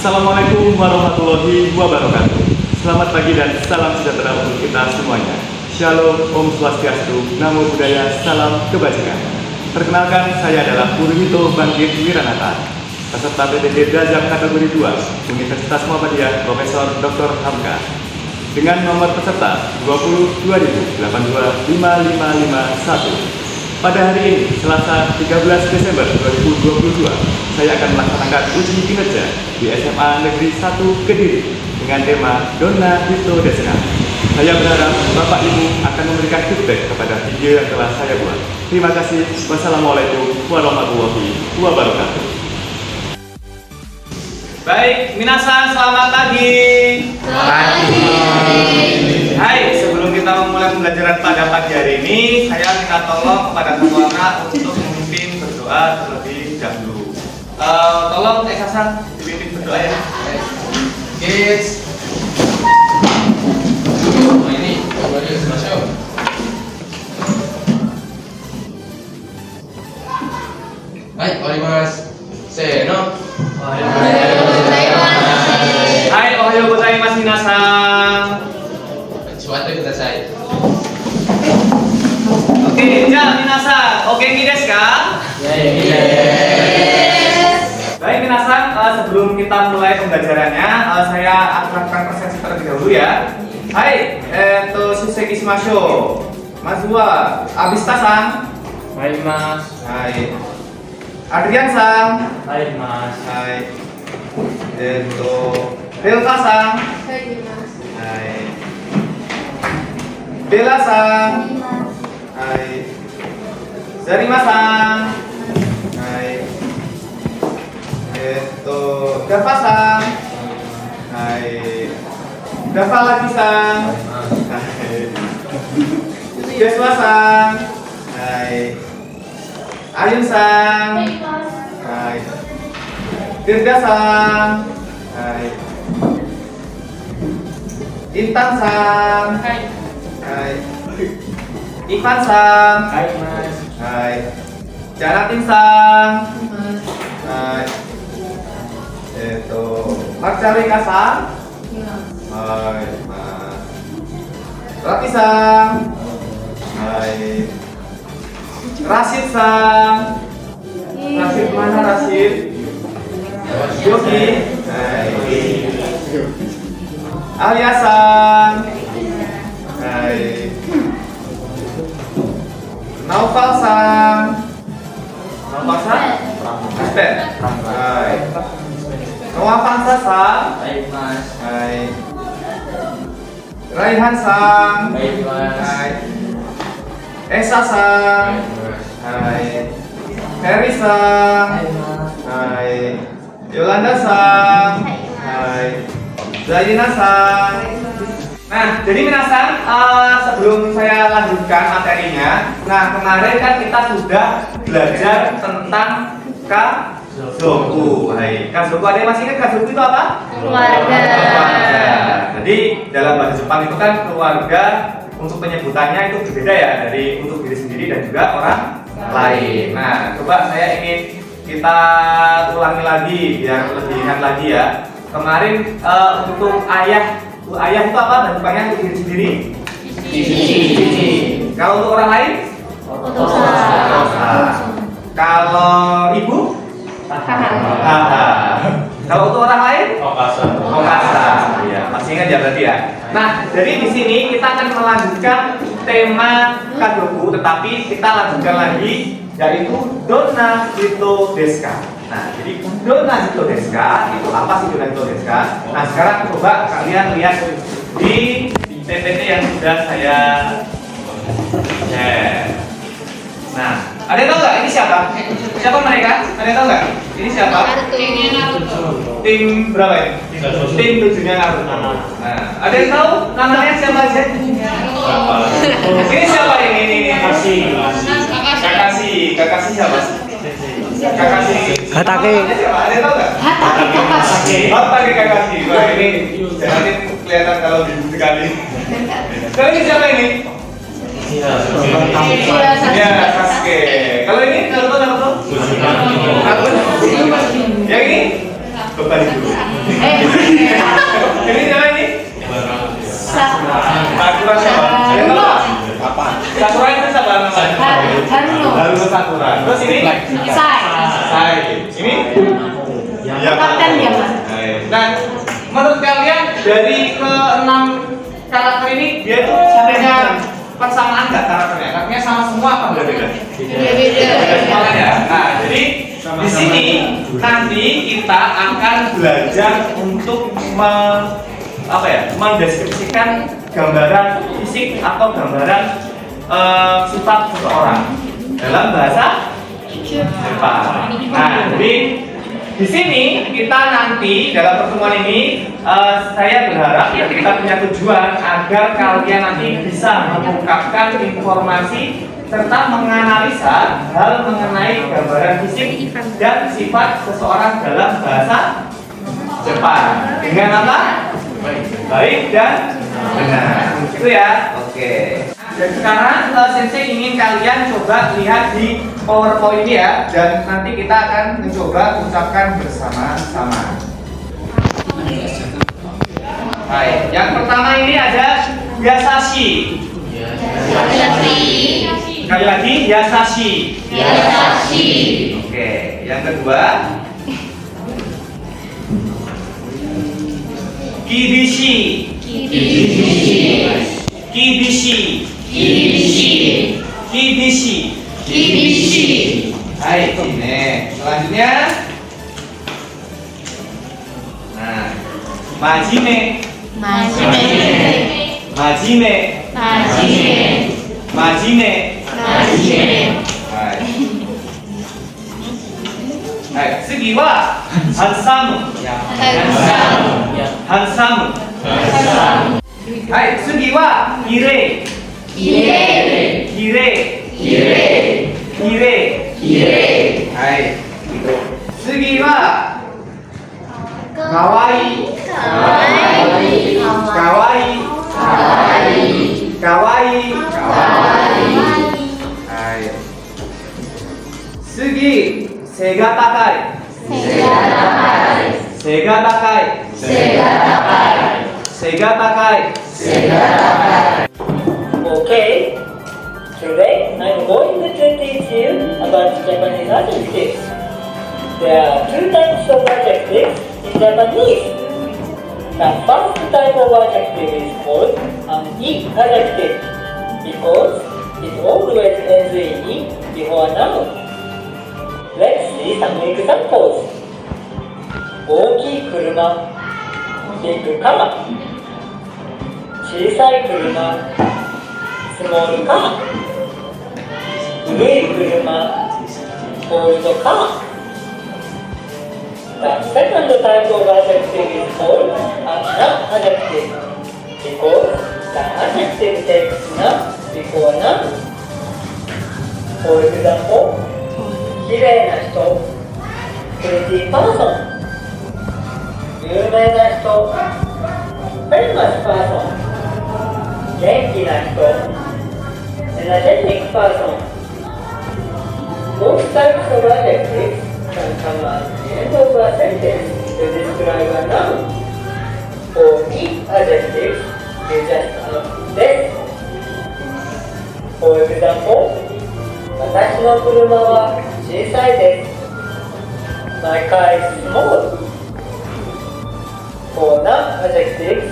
Assalamualaikum warahmatullahi wabarakatuh. Selamat pagi dan salam sejahtera untuk kita semuanya. Shalom, Om Swastiastu, Namo Buddhaya, salam kebajikan. Perkenalkan, saya adalah Purwito Bangkit Wiranata, peserta PTT Derajat kategori 2 Universitas Muhammadiyah Profesor Dr. Hamka, dengan nomor peserta 20.82825551. Pada hari ini, Selasa 13 Desember 2022, saya akan melaksanakan uji kinerja di SMA Negeri 1 Kediri dengan tema Donna Hito Deska. Saya berharap Bapak Ibu akan memberikan feedback kepada video yang telah saya buat. Terima kasih. Wassalamualaikum warahmatullahi wabarakatuh. Baik, minasan selamat pagi. Hai, sebelum kita memulai pembelajaran pada pagi hari ini, saya minta tolong kepada semua untuk memimpin berdoa terlebih dahulu. Tolong Hasan dipimpin berdoa ya. Kids. Ini masuk. Hai, Mas. Seno. Hai, ohayo gozaimasu minasan. Suatu kita saya. Oke, ya minasan. Oke, desu ka? Baik minasan, sebelum kita mulai pembelajarannya, saya akan lakukan persepsi terlebih dahulu ya. Hai, shuseki shimashou. Mazu wa Abista-san. Hai Mas. Hai. Adrian-san. Hai Mas. Hai. Belka-san. Hai Mas. Hai. Bella-san. Hai. Zarima-san. Hai. Dava-san. Hai. Dava lagi-san. Hai. Deswa-san. Hai. Ayun-san. Hai. Dirga-san. Hai. Intan-san. Hai. Ivan-san. Hai Mas. Hai. Janatin-san. Hai. Marcarika-san. Hai, Mas. Rati-san. Hai. Rashid-san. Rashid mana Rashid? Yogi. Hai. Alia-san. Hai. Naufal-san. Naufal-san? Aspen. Hai. Noah-san. Hai Mas. Hai. Raihan-san. Hai Mas. Hai. Esa-san. Hai. Harry-san. Hai. Yolanda-san. Hai. Zaina-san. Nah, jadi minasan, sebelum saya lanjutkan materinya, nah kemarin kan kita sudah belajar tentang kazoku. Hai, kazoku, ada yang masih ingat kazoku itu apa? Keluarga. Jadi dalam bahasa Jepang itu kan keluarga untuk penyebutannya itu berbeda ya, dari untuk diri sendiri dan juga orang lain. Nah, coba saya ingin kita ulangi lagi biar lebih ingat lagi ya. Kemarin untuk ayah itu apa bentukannya untuk diri sendiri? Cici. Kalau untuk orang lain? Otosa. Kalau ibu? Haha. Kalau untuk orang lain? Okasa. Ya, masih ingat ya berarti ya. Nah, jadi di sini kita akan melanjutkan tema kadoku, tetapi kita lanjutkan lagi yaitu Donna Hito Deska. Nah, jadi Donna Hito Deska itu apa sih Donna Hito Deska? Nah, sekarang coba kalian lihat di PPT yang sudah saya share. Nah, ada yang tahu nggak ini siapa? Siapa mereka? Ada yang tahu nggak? Ini siapa? Tim berapa ini? Tim 7-nya Naruto. Nah, ada yang tahu namanya siapa aja? Ini siapa ini? Kakashi siapa? Kakashi. Hatake. Ada yang tahu nggak? Hatake Kakashi. Hatake Kakashi. Wah, ini nanti kelihatan kalau sekali. Kalau ini siapa ini? Ya, Sasuke. Kalau ini Naruto. Yang ini? Beban dulu. Ini siapa ini? Sakura siapa? Haruno. Sakura itu siapa namanya? Haruno. Haruno Sakura. Terus ini? Sai. Ini? Kapten Yama. Nah, menurut kalian dari ke-6 karakter ini dia itu punya persamaan nggak karakternya? Karakternya sama semua apa beda-beda? Beda semuanya ya. Nah, jadi di sini nanti kita akan belajar untuk mendeskripsikan gambaran fisik atau gambaran sifat seseorang dalam bahasa Jepang. Nah, jadi di sini kita nanti dalam pertemuan ini saya berharap ya kita punya tujuan agar kalian nanti bisa mengungkapkan informasi serta menganalisa hal mengenai gambaran fisik dan sifat seseorang dalam bahasa Jepang dengan apa? Baik dan benar. Itu ya. Oke. Dan sekarang Sensei ingin kalian coba lihat di PowerPoint ini ya, dan nanti kita akan mencoba ucapkan bersama-sama. Baik, yang pertama ini ada Yasashi. Sekali lagi Yasashi. Oke, yang kedua Kibishi. Hai, ini selanjutnya. Nah, Majime. Hai,次はhandsome. Hai, 次は綺麗。はい。次はかわいい。はい。次、背が高い。Okay, today I'm going to teach you about Japanese adjectives. There are two types of adjectives in Japanese. The first type of adjective is called an "i" adjective because it always ends in "i" before a noun. Let's see some examples. 大きい車、big car. 小さい車、スモールカー。古い車、オールドカー。The second type of adjective is called an adjective because the adjective takes na before noun. For example, 綺麗な人、pretty person。有名な人、famous person。元気な人、energetic person. Both types of adjectives can come at the end of a sentence to describe a noun. For each adjective, you just add this. For example, 私の車は小さいです。My car is small. For non-adjectives,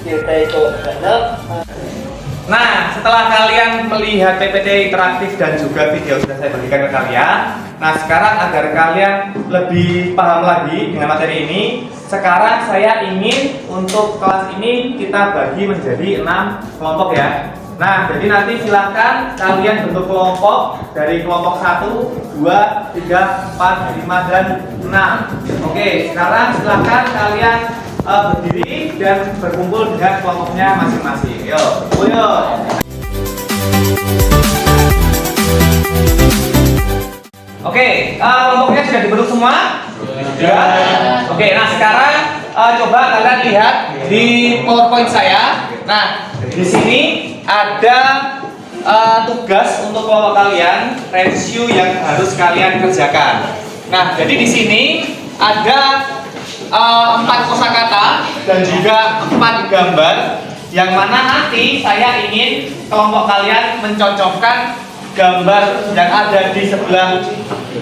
you take off the noun. Nah, setelah kalian melihat PPT interaktif dan juga video sudah saya bagikan ke kalian, nah sekarang agar kalian lebih paham lagi dengan materi ini, sekarang saya ingin untuk kelas ini kita bagi menjadi 6 kelompok ya. Nah, jadi nanti silahkan kalian bentuk kelompok dari kelompok 1, 2, 3, 4, 5, dan 6. Oke, sekarang silahkan kalian berdiri dan berkumpul dengan kelompoknya masing-masing. Yuk, yuk. Oke, kelompoknya sudah dibentuk semua? Sudah. Oke, nah sekarang coba kalian lihat di PowerPoint saya. Nah, di sini ada tugas untuk kelompok kalian, review yang harus kalian kerjakan. Nah, jadi di sini ada 4 kosakata dan juga 4 gambar, yang mana nanti saya ingin kelompok kalian mencocokkan gambar yang ada di sebelah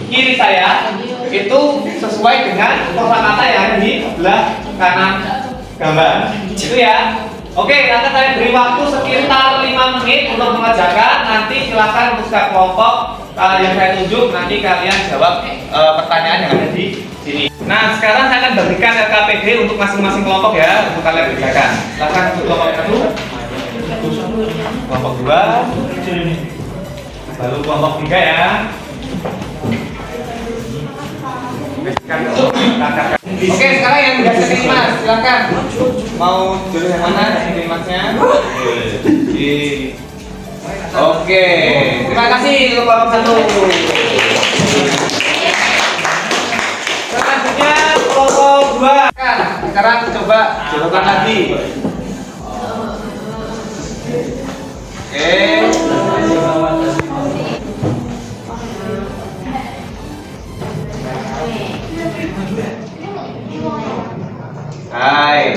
kiri saya itu sesuai dengan kosakata yang ada di sebelah kanan gambar. Itu ya. Oke, nanti saya beri waktu sekitar 5 menit untuk mengerjakan. Nanti silakan untuk setiap kelompok yang saya tunjuk, nanti kalian jawab pertanyaan yang ada di sini. Nah, sekarang saya akan bagikan LKPD untuk masing-masing kelompok ya, untuk kalian kerjakan. Silakan untuk kelompok 1, kelompok 2, baru kelompok 3 ya. Oke, sekarang yang biasa nih Mas, silakan. Mau judul yang mana dari Masnya? Oke, terima kasih untuk kelompok 1. Selanjutnya kelompok 2. Sekarang coba jawaban lagi. Oke. Hai.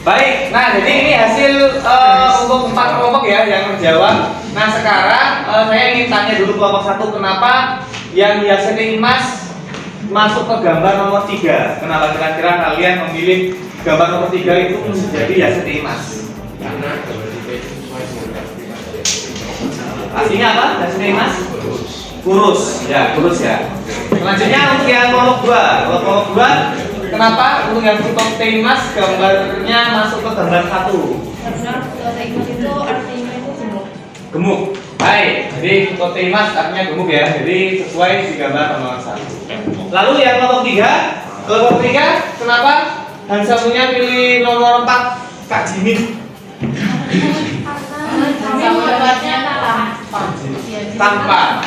Baik, nah jadi ini hasil untuk 4 kelompok ya yang menjawab. Nah sekarang saya ingin tanya dulu kelompok 1, kenapa yang hiasin emas masuk ke gambar nomor 3? Kenapa kira-kira kalian memilih gambar nomor 3 itu menjadi hiasin emas? Karena gambar 3 itu sesuai dengan Artinya apa? Hiasin emas? Kurus, ya kurus ya. Selanjutnya untuk yang kelompok 2, kalau kelompok 2 kenapa untuk yang tipe emas gambarnya masuk ke gambar 1? Karena bahasa Inggris itu artinya itu gemuk. Gemuk. Baik, jadi tipe emas artinya gemuk ya. Jadi sesuai di gambar nomor 1. Lalu yang kelompok 3, kelompok 3 kenapa Hansamunya pilih nomor 4 Kak Jimin? Gambarnya Tanpa.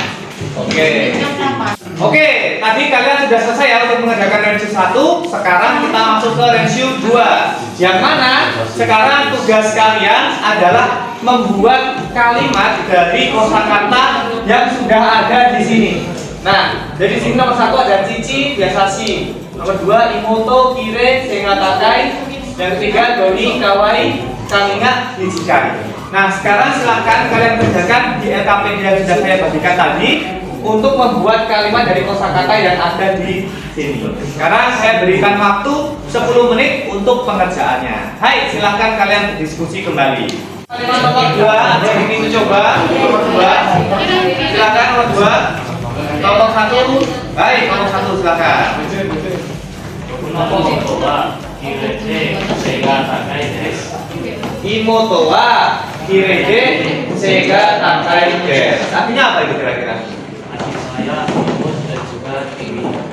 Oke. Oke, tadi kalian sudah selesai ya untuk mengerjakan review 1. Sekarang kita masuk ke review 2. Yang mana sekarang tugas kalian adalah membuat kalimat dari kosakata yang sudah ada di sini. Nah, dari sini nomor 1 ada cici, biasa si. Nomor 2 imoto, kire, senga takai. Yang ketiga doni, kawai, kaminga, hijikai. Nah, sekarang silakan kalian kerjakan di LKPD yang sudah saya bagikan tadi untuk membuat kalimat dari kosakata yang ada di sini. Sekarang saya berikan waktu 10 menit untuk pengerjaannya. Hai, silakan kalian berdiskusi kembali. Kalimat nomor 2, ada yang ingin mencoba? Nomor 2, silakan nomor 2. Nomor 1, baik, nomor 1 silakan. Imoto wa kirede sega takai des. Artinya apa itu kira-kira?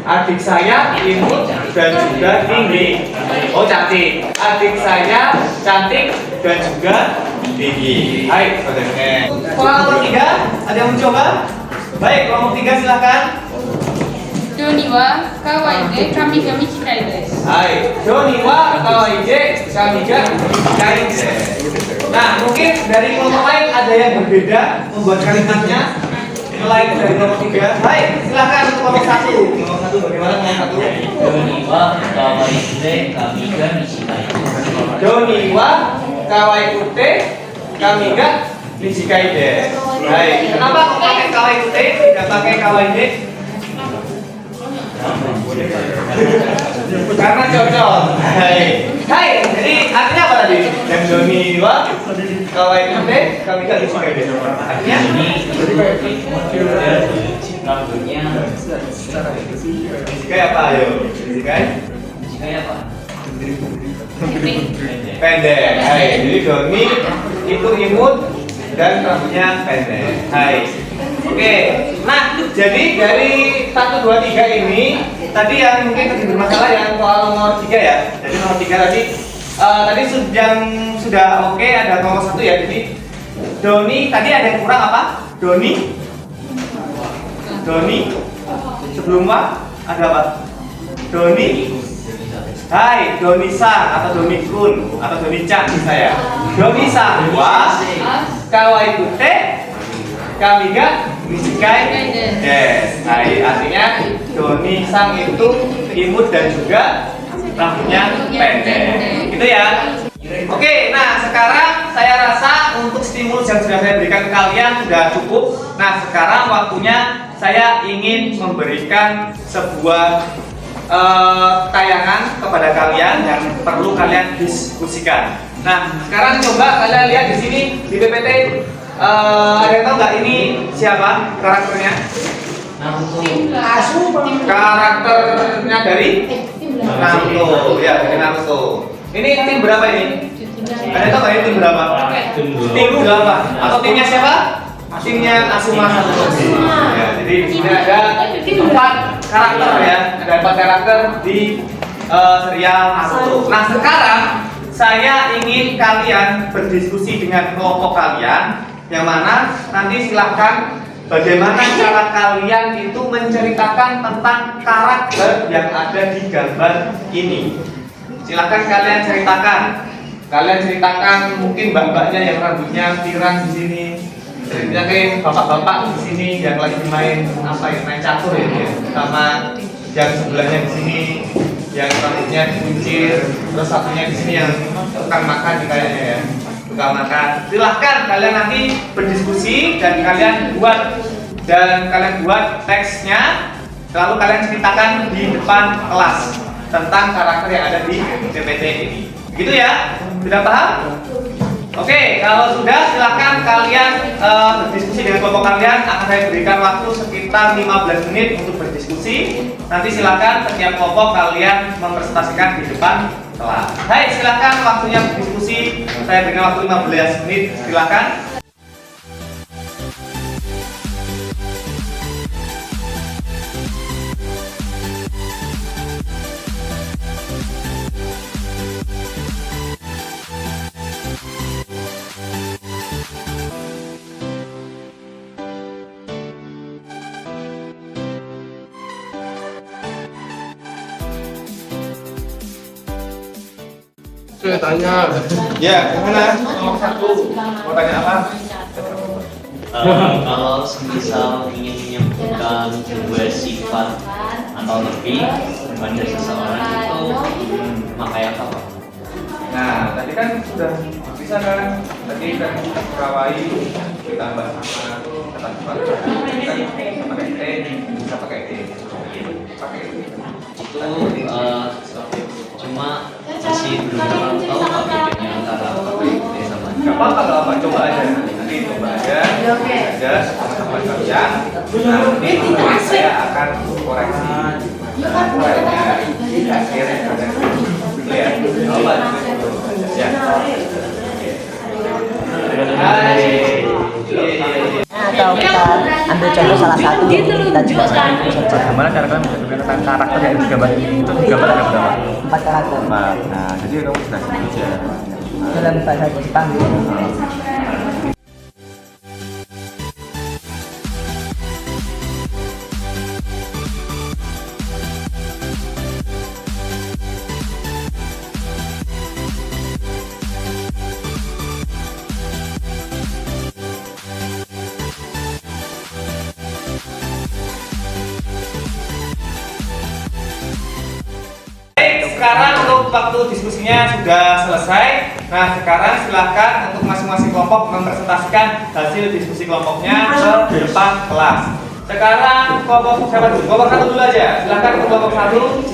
Adik saya imut dan juga tinggi. Oh cantik. Adik saya cantik dan juga tinggi. Hai saudara. Kelompok nomor 3 ada yang mencoba? Baik, kelompok 3 silakan. Doni wa kawaii de kami ga michikai desu. Hai, Doni wa kawaii de kami ga michikai desu. Nah, mungkin dari kelompok lain ada yang berbeda membuat kalimatnya selain dari kelompok 3. Baik, silakan untuk kelompok 1. Kelompok 1 bagaimana kelompok 1? Doni wa kawaii de kami ga michikai. Doni wa kawaii kute kami ga michikai desu. Baik, kenapa kok pakai kawaii kute tidak pakai kawaii de? Karena cocok. Hai, jadi artinya apa tadi? Yang Doni wa kawaii kute kami ga michikai desu. Artinya Rambutnya michikai apa ayo? Michikai? michikai apa? Pendek. Hai, jadi Doni itu imut dan rambutnya pendek. Hai. Oke. Nah, jadi dari 1 2 3 ini tadi yang mungkin terjadi bermasalah yang soal nomor 3 ya. Jadi nomor 3 tadi yang sudah oke ada nomor 1 ya. Jadi Doni tadi ada yang kurang apa? Doni sebelum wa ada apa? Doni. Hai, Doni-san atau Doni-kun atau Doni-chan bisa ya. Doni-san wa kawaii kute kami ga Michikai des. Hai, artinya Doni Sang itu imut dan juga rambutnya pendek. Gitu ya. Oke, nah sekarang saya rasa untuk stimulus yang sudah saya berikan ke kalian sudah cukup. Nah sekarang waktunya saya ingin memberikan sebuah tayangan kepada kalian yang perlu kalian diskusikan. Nah sekarang coba kalian lihat di sini di PPT, ada yang tahu nggak ini siapa karakternya? Karakternya dari Naruto, ya dari Naruto. Ini tim berapa ini? Ada yang tahu nggak ini tim berapa? Tim berapa? Atau timnya siapa? Timnya Asuma Naruto. Ya, jadi di sini ada 4 karakter ya, ada 4 karakter di serial Naruto. Nah sekarang saya ingin kalian berdiskusi dengan kelompok kalian, yang mana nanti silahkan bagaimana cara kalian itu menceritakan tentang karakter yang ada di gambar ini. Silahkan kalian ceritakan. Kalian ceritakan mungkin mbak-mbaknya yang rambutnya pirang di sini. Ceritakan bapak-bapak di sini yang lagi main apa ya, main catur ya, sama yang sebelahnya di sini yang rambutnya dikuncir, terus satunya di sini yang tukang makan kayaknya ya, tukang makan. Silahkan kalian nanti berdiskusi dan kalian buat teksnya, lalu kalian ceritakan di depan kelas tentang karakter yang ada di PPT ini. Gitu ya? Sudah paham? Oke, kalau sudah silahkan kalian berdiskusi dengan kelompok kalian. Akan saya berikan waktu sekitar 15 menit untuk berdiskusi. Nanti silahkan setiap kelompok kalian mempresentasikan di depan kelas. Hai, silahkan waktunya berdiskusi. Saya berikan waktu 15 menit. Silahkan. Saya tanya. Ya, gimana? Nomor 1 mau tanya apa? Kalau semisal ingin menyebutkan dua sifat atau lebih pada seseorang itu memakai apa, Pak? Nah, tadi kan sudah bisa kan? Tadi kan kawaii ditambah sama kata sifat. Bisa pakai T, bisa pakai T. Pakai Itu cuma masih belum tahu Pak bedanya antara pakai T sama T. Gak apa-apa, gak apa, coba aja. Nanti coba aja sama kalian. Nanti saya akan koreksi. Di akhir gitu ya. Coba ya. Atau kita ambil contoh salah satu, kita coba saja. Bagaimana cara kalian menentukan tentang karakter yang ada di gambar ini? Itu di gambar ada berapa? 4 karakter. Nah, jadi kamu sudah sebut aja. Dalam bahasa Jepang. Sekarang untuk waktu diskusinya sudah selesai. Nah, sekarang silahkan untuk masing-masing kelompok mempresentasikan hasil diskusi kelompoknya ke depan kelas. Sekarang kelompok siapa dulu? Kelompok 1 dulu aja. Silahkan kelompok 1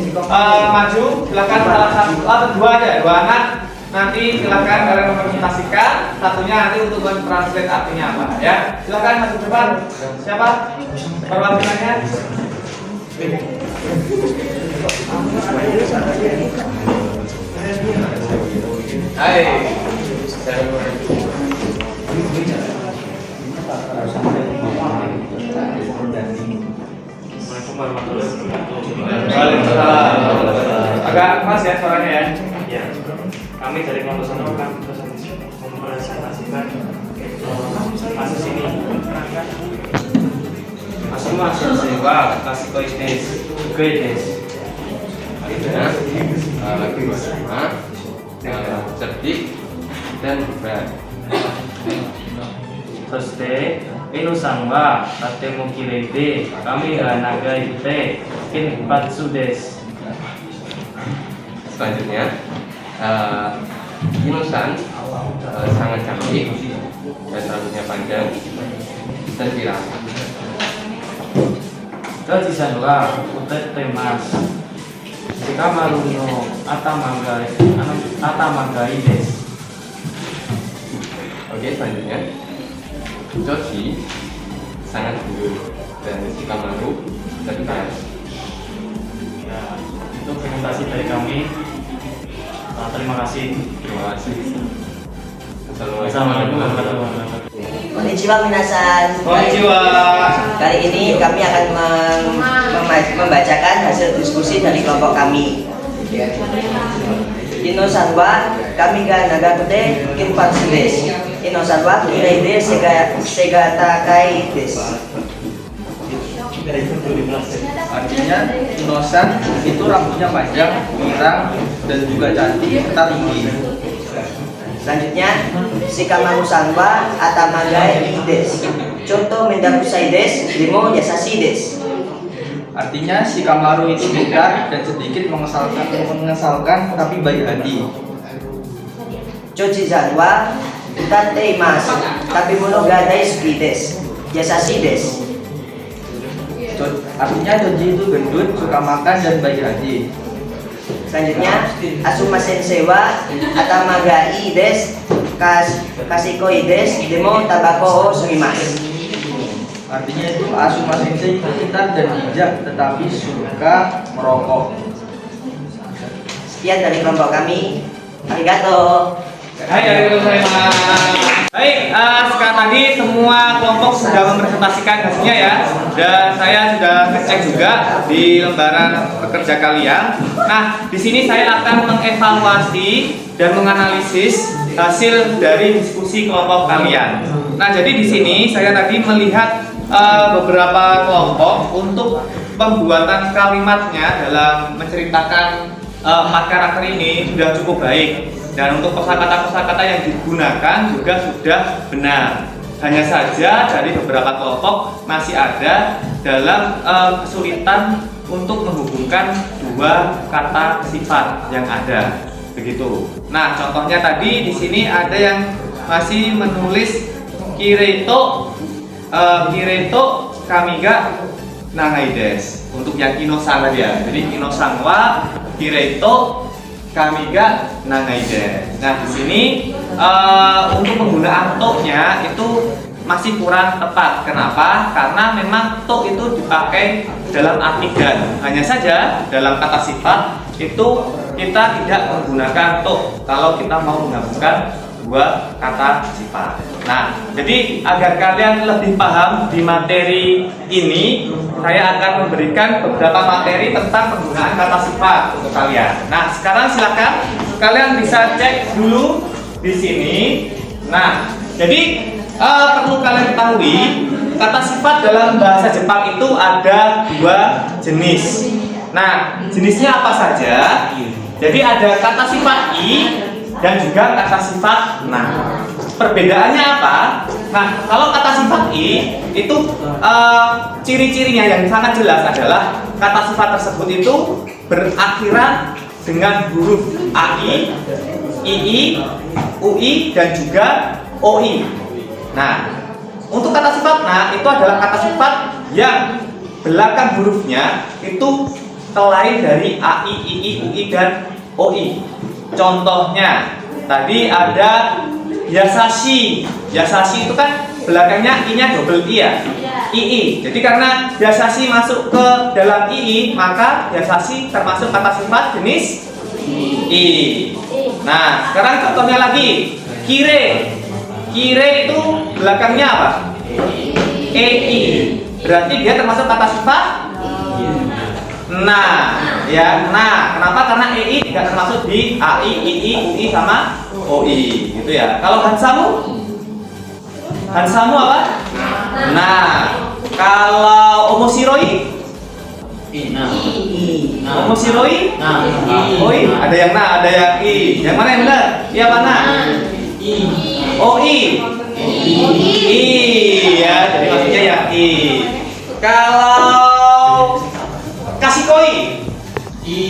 maju. Silahkan salah satu atau 2 aja, 2 anak. Nanti silahkan kalian mempresentasikan. Satunya nanti untuk mentranslate artinya apa ya. Silahkan maju ke depan. Siapa? Perwakilannya. Hai. Agak keras ya suaranya ya. Ya, kami dari kelompok 1 akan mempresentasikan kasus ini. Asuma sensei wa klasiko desu. Desu. Lagi bersama, cerdik dan berat. そして、Inosan wa tatemo kirei de kami ga nagai ute kinpatsu desu. Selanjutnya, Inosan sangat cantik dan rambutnya panjang dan viral. Joji-san wa utemasu. Shikamaru no atamagai desu. Oke, selanjutnya, Joshi sangat gendut dan Shikamaru lebih kaya. Ya, itu presentasi dari kami. Terima kasih. Terima kasih. Assalamualaikum warahmatullahi wabarakatuh. Konnichiwa minasan. Konnichiwa. Kali ini kami akan membacakan hasil diskusi dari kelompok kami. Inosan wa kami ga nagakute kinpatsu desu. Inosan wa kirei de segatakai desu. Artinya Inosan itu rambutnya panjang, pirang, dan juga cantik serta tinggi. Selanjutnya, Shikamaru-san wa atamagai desu. Contoh mendakusai desu, demo yasashi desu. Artinya Shikamaru itu pintar dan sedikit mengesalkan tapi baik hati. Joji-san wa utatteimasu, tabemono ga daisuki desu. Yasashi desu. Artinya Joji itu gendut, suka makan dan baik hati. Selanjutnya, Asuma sensei wa atamagai desu. Kashikoi desu, demo tabako o sumimasu. Artinya itu Asuma Sensei itu pintar dan bijak tetapi suka merokok. Sekian dari kelompok kami. Arigato. Hai, baik, sekarang tadi semua kelompok sudah mempresentasikan hasilnya ya. Dan saya sudah ngecek juga di lembaran pekerja kalian. Nah, di sini saya akan mengevaluasi dan menganalisis hasil dari diskusi kelompok kalian. Nah, jadi di sini saya tadi melihat beberapa kelompok untuk pembuatan kalimatnya dalam menceritakan 4 karakter ini sudah cukup baik, dan untuk kosakata-kosakata yang digunakan juga sudah benar. Hanya saja dari beberapa kelompok masih ada dalam kesulitan untuk menghubungkan dua kata sifat yang ada, begitu. Nah, contohnya tadi di sini ada yang masih menulis Kireito kamiga nagai desu untuk yang Inosan tadi ya. Jadi Inosan wa Kireito kamiga nagai desu. Nah, di sini untuk penggunaan to-nya itu masih kurang tepat. Kenapa? Karena memang to itu dipakai dalam arti dan. Hanya saja dalam kata sifat itu kita tidak menggunakan to kalau kita mau menggabungkan dua kata sifat. Nah, jadi agar kalian lebih paham di materi ini, saya akan memberikan beberapa materi tentang penggunaan kata sifat untuk kalian. Nah, sekarang silakan kalian bisa cek dulu di sini. Nah, jadi perlu kalian ketahui, kata sifat dalam bahasa Jepang itu ada dua jenis. Nah, jenisnya apa saja? Jadi ada kata sifat i dan juga kata sifat na. Perbedaannya apa? Nah, kalau kata sifat i itu ciri-cirinya yang sangat jelas adalah kata sifat tersebut itu berakhiran dengan huruf ai, ii, ui dan juga oi. Nah, untuk kata sifat na itu adalah kata sifat yang belakang hurufnya itu selain dari ai, ii, ui dan oi. Contohnya tadi ada yasashi. Yasashi itu kan belakangnya i-nya double i ya. Ii. Jadi karena yasashi masuk ke dalam ii, maka yasashi termasuk kata sifat jenis i. Nah, sekarang contohnya lagi. Kire. Kire itu belakangnya apa? Ei. Berarti dia termasuk kata sifat nah, ya. Nah, kenapa? Karena ei tidak termasuk di ai, ii, ui sama oi, gitu ya. Kalau hansamu? Hansamu apa? Nah, kalau omoshiroi? Omoshiroi? Oi, ada yang na, ada yang i. Yang mana yang benar? Iya mana? Oi. I ya, jadi I. Kalau Kasikoi? I.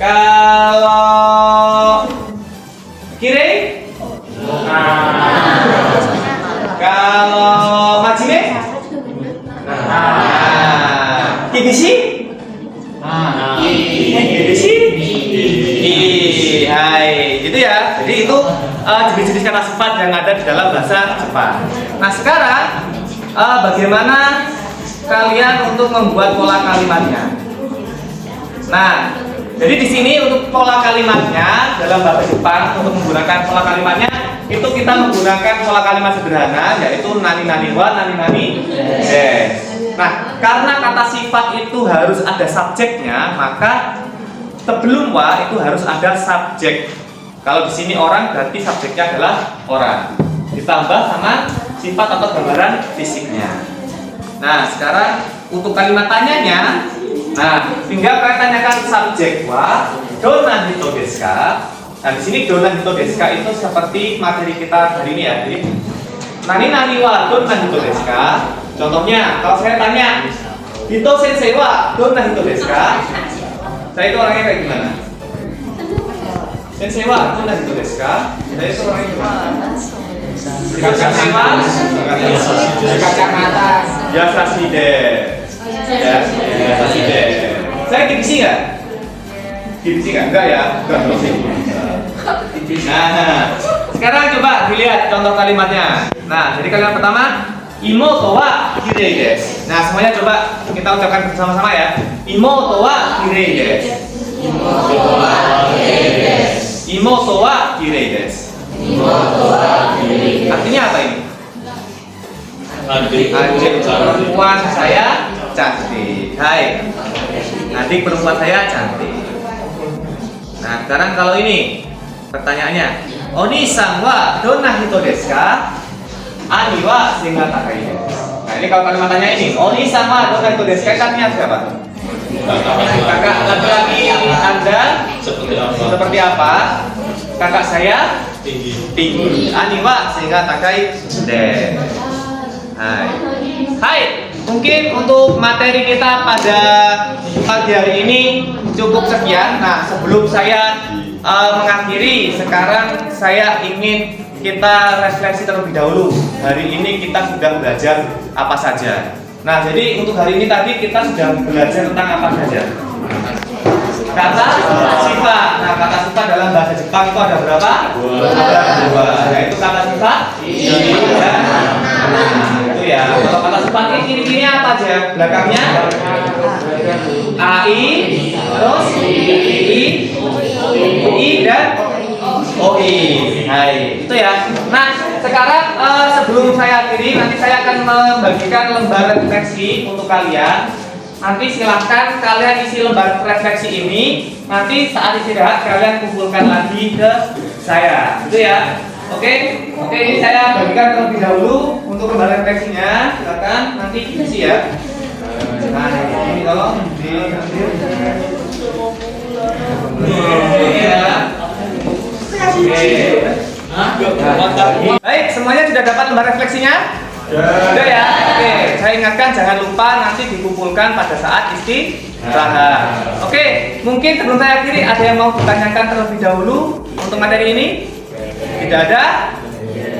Kalau Kirei? Kalau Majime? Kibishi? Kibishi? Hai, gitu ya. Jadi itu jenis-jenis kata sifat yang ada di dalam bahasa Jepang. Nah sekarang bagaimana kalian untuk membuat pola kalimatnya? Nah, jadi di sini untuk pola kalimatnya dalam bahasa Jepang untuk menggunakan pola kalimatnya itu kita menggunakan pola kalimat sederhana yaitu nani nani wa nani nani des. Nah, karena kata sifat itu harus ada subjeknya, maka sebelum wa itu harus ada subjek. Kalau di sini orang berarti subjeknya adalah orang. Ditambah sama sifat atau gambaran fisiknya. Nah, sekarang untuk kalimat tanyanya, nah, tinggal kalian tanyakan subjek wa donna hito desu ka. Nah, di sini donna hito desu ka itu seperti materi kita hari ini ya. Jadi nani nani wa donna hito desu ka. Contohnya, kalau saya tanya, Hito sensei wa donna hito desu ka? Saya itu orangnya kayak gimana? Sensei wa donna hito desu ka? Saya itu orangnya gimana? Sensei wa kacamata. Yasashi desu. Yasashi desu. Saya kibisi nggak? Kibisi nggak? Enggak ya? Enggak. Nah, sekarang coba dilihat contoh kalimatnya. Nah, jadi kalimat pertama, imoto wa kirei desu. Nah, semuanya coba kita ucapkan bersama-sama ya. Imoto wa kirei desu. Imoto wa kirei desu. Imoto wa kirei desu. Imoto wa kirei desu. Artinya apa ini? Adik perempuan saya cantik. Hai. Adik perempuan saya cantik. Nah, sekarang kalau ini pertanyaannya, Oni-san wa donna hito desu ka? Ani wa senga takai desu. Nah, ini kalau kalimatnya ini, Oni-san wa donna hito desu ka, artinya siapa? Kakak laki-laki Anda seperti apa? Kakak saya tinggi. Ani wa senga takai desu. Hai, mungkin untuk materi kita pada pagi hari ini cukup sekian. Nah, sebelum saya mengakhiri, sekarang saya ingin kita refleksi terlebih dahulu. Hari ini kita sudah belajar apa saja. Nah, jadi untuk hari ini tadi kita sudah belajar tentang apa saja? Kata sifat. Nah, kata sifat dalam bahasa Jepang itu ada berapa? Ada dua. Yaitu kata sifat dan itu ya. Kalau kata sifat ini ciri-cirinya apa aja? Belakangnya ai, terus i dan oi. Hai, itu ya. Nah, sekarang sebelum saya akhiri, nanti saya akan membagikan lembar refleksi untuk kalian. Nanti silahkan kalian isi lembar refleksi ini. Nanti saat istirahat kalian kumpulkan lagi ke saya, gitu ya. Oke, ini saya bagikan terlebih dahulu untuk lembar refleksinya. Silakan nanti isi ya. Nah, ini tolong diambil. Baik, semuanya sudah dapat lembar refleksinya? Sudah ya? Oke, saya ingatkan jangan lupa nanti dikumpulkan pada saat istirahat. Oke, mungkin sebelum saya akhiri ada yang mau ditanyakan terlebih dahulu untuk materi ini? Tidak ada?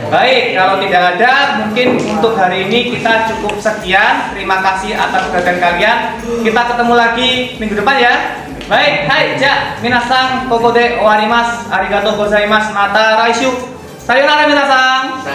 Baik, kalau tidak ada, mungkin untuk hari ini kita cukup sekian. Terima kasih atas perhatian kalian. Kita ketemu lagi minggu depan ya. Baik, hai, ja, minasan, koko de owarimasu. Arigatou gozaimasu. Mata raishu. Sayonara minasan.